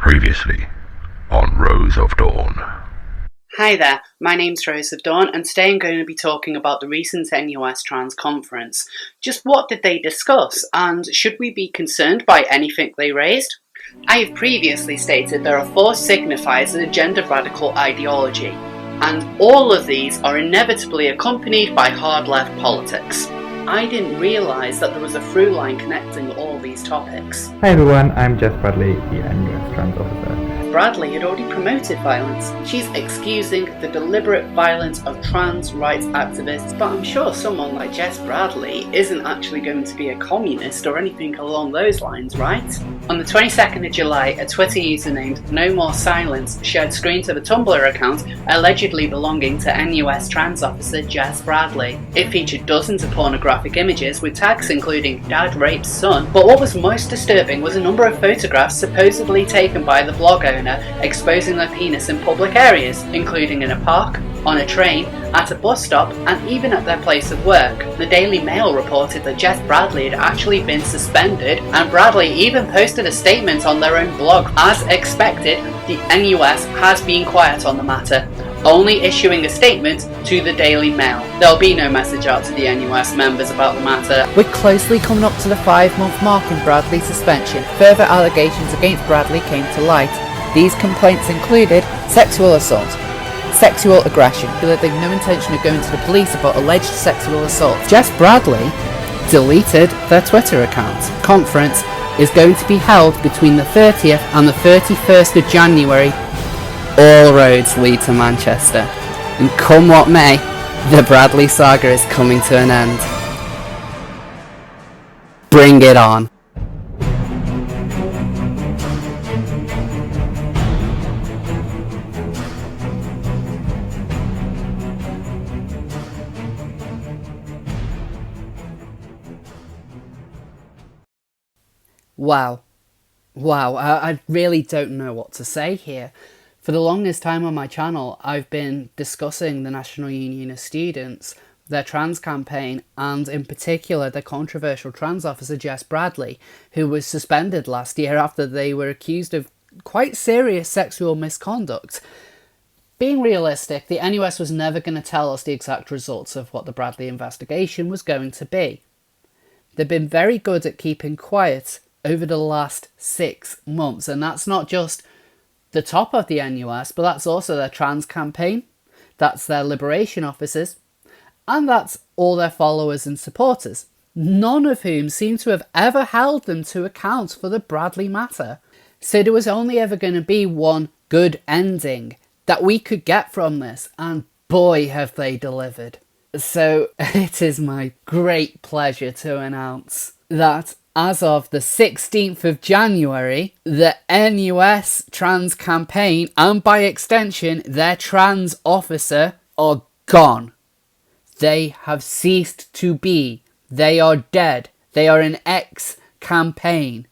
Previously on Rose of Dawn. Hi there, my name's Rose of Dawn, and today I'm going to be talking about the recent NUS Trans Conference. Just what did they discuss, and should we be concerned by anything they raised? I have previously stated there are 4 signifiers of the gender radical ideology, and all of these are inevitably accompanied by hard left politics. I didn't realise that there was a through line connecting all these topics. Hi everyone, I'm Jess Bradley, the NUS Trans Officer. Bradley had already promoted violence. She's excusing the deliberate violence of trans rights activists, but I'm sure someone like Jess Bradley isn't actually going to be a communist or anything along those lines, right? On the 22nd of July, a Twitter user named No More Silence shared screens of a Tumblr account allegedly belonging to NUS Trans Officer Jess Bradley. It featured dozens of pornographic images with tags including "Dad rapes son," but what was most disturbing was a number of photographs supposedly taken by the blog owner exposing their penis in public areas, including in a park, on a train, at a bus stop, and even at their place of work. The Daily Mail reported that Jess Bradley had actually been suspended, and Bradley even posted a statement on their own blog. As expected, the NUS has been quiet on the matter, only issuing a statement to the Daily Mail. There'll be no message out to the NUS members about the matter. We're closely coming up to the 5-month mark in Bradley's suspension. Further allegations against Bradley came to light. These complaints included sexual assault, sexual aggression. They've no intention of going to the police about alleged sexual assault. Jess Bradley deleted their Twitter account. Conference is going to be held between the 30th and the 31st of January. All roads lead to Manchester. And come what may, the Bradley saga is coming to an end. Bring it on. Wow, I really don't know what to say here. For the longest time on my channel, I've been discussing the National Union of Students, their trans campaign, and in particular the controversial trans officer Jess Bradley, who was suspended last year after they were accused of quite serious sexual misconduct. Being realistic, the NUS was never going to tell us the exact results of what the Bradley investigation was going to be. They've been very good at keeping quiet over the last 6 months, and that's not just the top of the NUS, but that's also their trans campaign, that's their liberation officers, and that's all their followers and supporters, none of whom seem to have ever held them to account for the Bradley matter. So there was only ever going to be one good ending that we could get from this, and boy have they delivered. So it is my great pleasure to announce that as of the 16th of January, the NUS trans campaign, and by extension their trans officer, are gone. They have ceased to be. They are dead. They are an ex-campaign.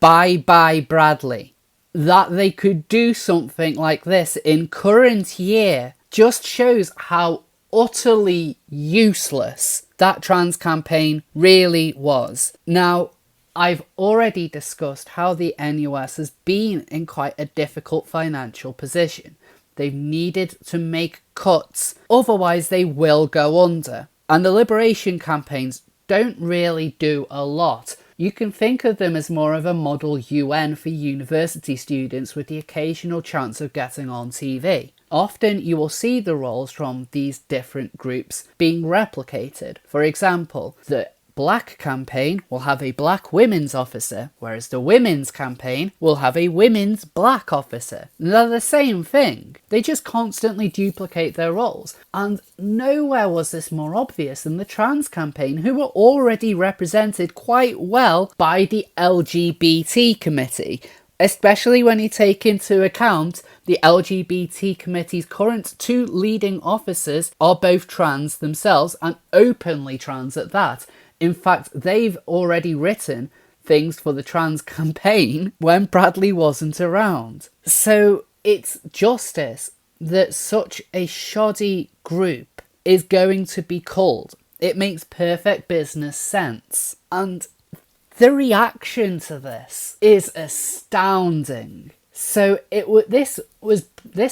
Bye-bye Bradley. That they could do something like this in current year just shows how utterly useless that trans campaign really was. Now, I've already discussed how the NUS has been in quite a difficult financial position. They've needed to make cuts, otherwise they will go under. And the liberation campaigns don't really do a lot. You can think of them as more of a model UN for university students with the occasional chance of getting on TV. Often you will see the roles from these different groups being replicated. For example, the Black campaign will have a Black women's officer, whereas the Women's campaign will have a Women's Black officer. They're the same thing. They just constantly duplicate their roles. And nowhere was this more obvious than the Trans campaign, who were already represented quite well by the LGBT committee, especially when you take into account the LGBT committee's current 2 leading officers are both trans themselves, and openly trans at that. In fact, they've already written things for the trans campaign when Bradley wasn't around. So it's justice that such a shoddy group is going to be culled. It makes perfect business sense. And the reaction to this is astounding. So this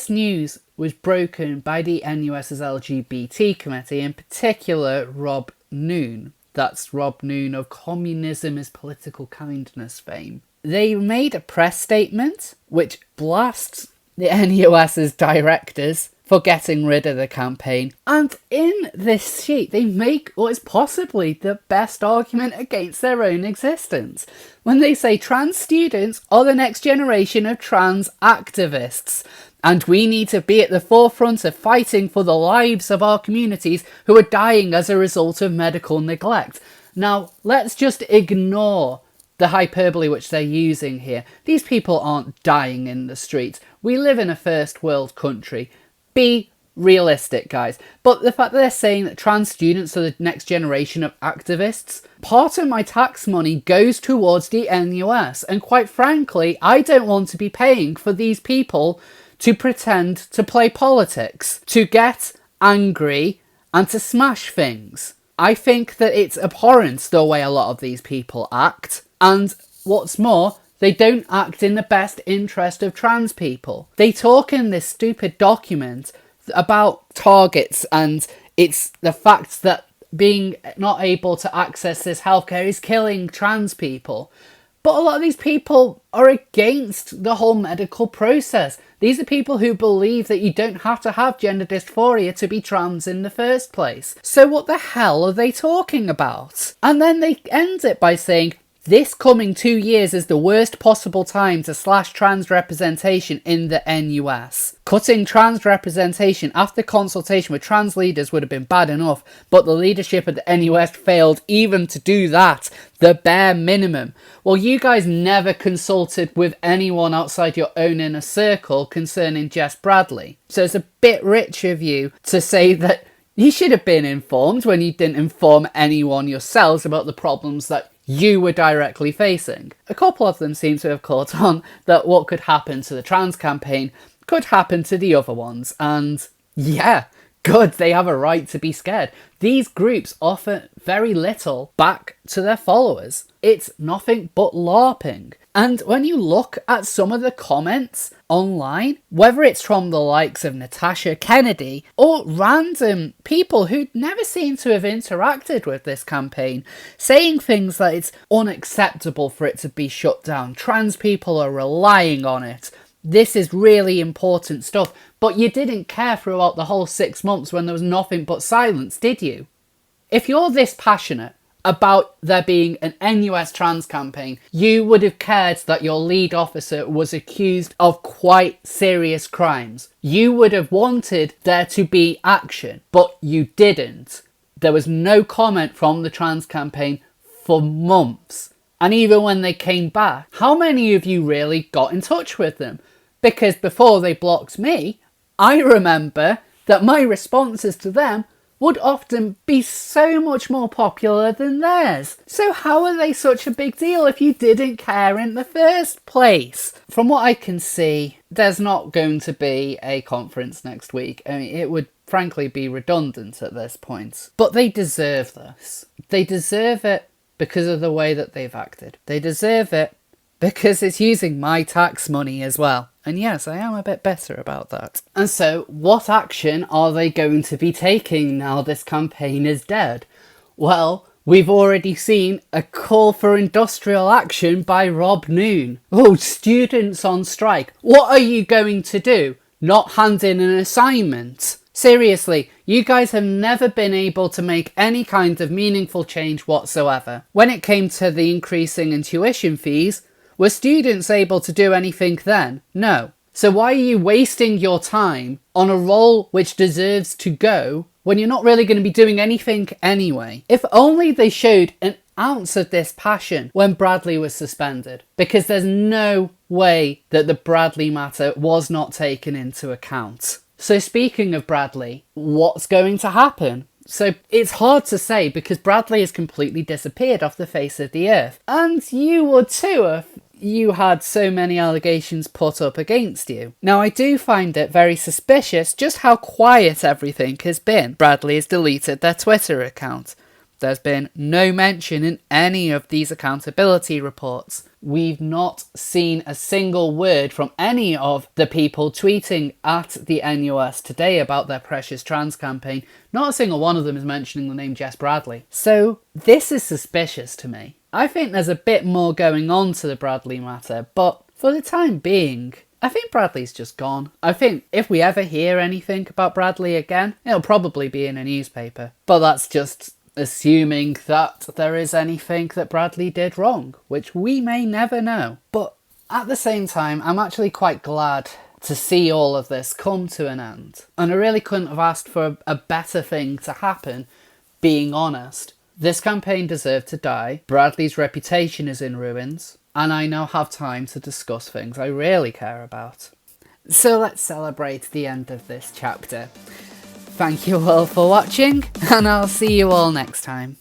news was broken by the NUS's LGBT committee, in particular Rob Noon. That's Rob Noon of Communism is Political Kindness fame. They made a press statement which blasts the NUS's directors for getting rid of the campaign. And in this sheet, they make what is possibly the best argument against their own existence, when they say trans students are the next generation of trans activists, and we need to be at the forefront of fighting for the lives of our communities who are dying as a result of medical neglect. Now, let's just ignore the hyperbole which they're using here. These people aren't dying in the streets. We live in a first world country. Be realistic, guys. But the fact that they're saying that trans students are the next generation of activists, part of my tax money goes towards the NUS. And quite frankly, I don't want to be paying for these people to pretend to play politics, to get angry and to smash things. I think that it's abhorrent the way a lot of these people act. And what's more, they don't act in the best interest of trans people. They talk in this stupid document about targets, and it's the fact that being not able to access this healthcare is killing trans people. But a lot of these people are against the whole medical process. These are people who believe that you don't have to have gender dysphoria to be trans in the first place. So what the hell are they talking about? And then they end it by saying, this coming 2 years is the worst possible time to slash trans representation in the NUS. Cutting trans representation after consultation with trans leaders would have been bad enough, but the leadership of the NUS failed even to do that, the bare minimum. Well, you guys never consulted with anyone outside your own inner circle concerning Jess Bradley. So it's a bit rich of you to say that you should have been informed when you didn't inform anyone yourselves about the problems that you were directly facing. A couple of them seem to have caught on that what could happen to the trans campaign could happen to the other ones, and yeah, good, they have a right to be scared. These groups offer very little back to their followers. It's nothing but LARPing. And when you look at some of the comments online, whether it's from the likes of Natasha Kennedy or random people who never seem to have interacted with this campaign, saying things like it's unacceptable for it to be shut down, trans people are relying on it, this is really important stuff, but you didn't care throughout the whole 6 months when there was nothing but silence, did you? If you're this passionate about there being an NUS trans campaign, you would have cared that your lead officer was accused of quite serious crimes. You would have wanted there to be action, but you didn't. There was no comment from the trans campaign for months. And even when they came back, how many of you really got in touch with them? Because before they blocked me, I remember that my responses to them would often be so much more popular than theirs. So how are they such a big deal if you didn't care in the first place? From what I can see, there's not going to be a conference next week. I mean, it would frankly be redundant at this point. But they deserve this. They deserve it because of the way that they've acted. They deserve it because it's using my tax money as well. And yes, I am a bit better about that. And so, what action are they going to be taking now this campaign is dead? Well, we've already seen a call for industrial action by Rob Noon. Oh, students on strike. What are you going to do? Not hand in an assignment? Seriously, you guys have never been able to make any kind of meaningful change whatsoever. When it came to the increasing in tuition fees, were students able to do anything then? No. So why are you wasting your time on a role which deserves to go when you're not really going to be doing anything anyway? If only they showed an ounce of this passion when Bradley was suspended, because there's no way that the Bradley matter was not taken into account. So speaking of Bradley, what's going to happen? So it's hard to say because Bradley has completely disappeared off the face of the earth. And you would too if you had so many allegations put up against you. Now, I do find it very suspicious just how quiet everything has been. Bradley has deleted their Twitter account. There's been no mention in any of these accountability reports. We've not seen a single word from any of the people tweeting at the NUS today about their Precious Trans campaign. Not a single one of them is mentioning the name Jess Bradley. So this is suspicious to me. I think there's a bit more going on to the Bradley matter, but for the time being, I think Bradley's just gone. I think if we ever hear anything about Bradley again, it'll probably be in a newspaper. But that's just assuming that there is anything that Bradley did wrong, which we may never know. But at the same time, I'm actually quite glad to see all of this come to an end. And I really couldn't have asked for a better thing to happen, being honest. This campaign deserved to die. Bradley's reputation is in ruins. And I now have time to discuss things I really care about. So let's celebrate the end of this chapter. Thank you all for watching, and I'll see you all next time.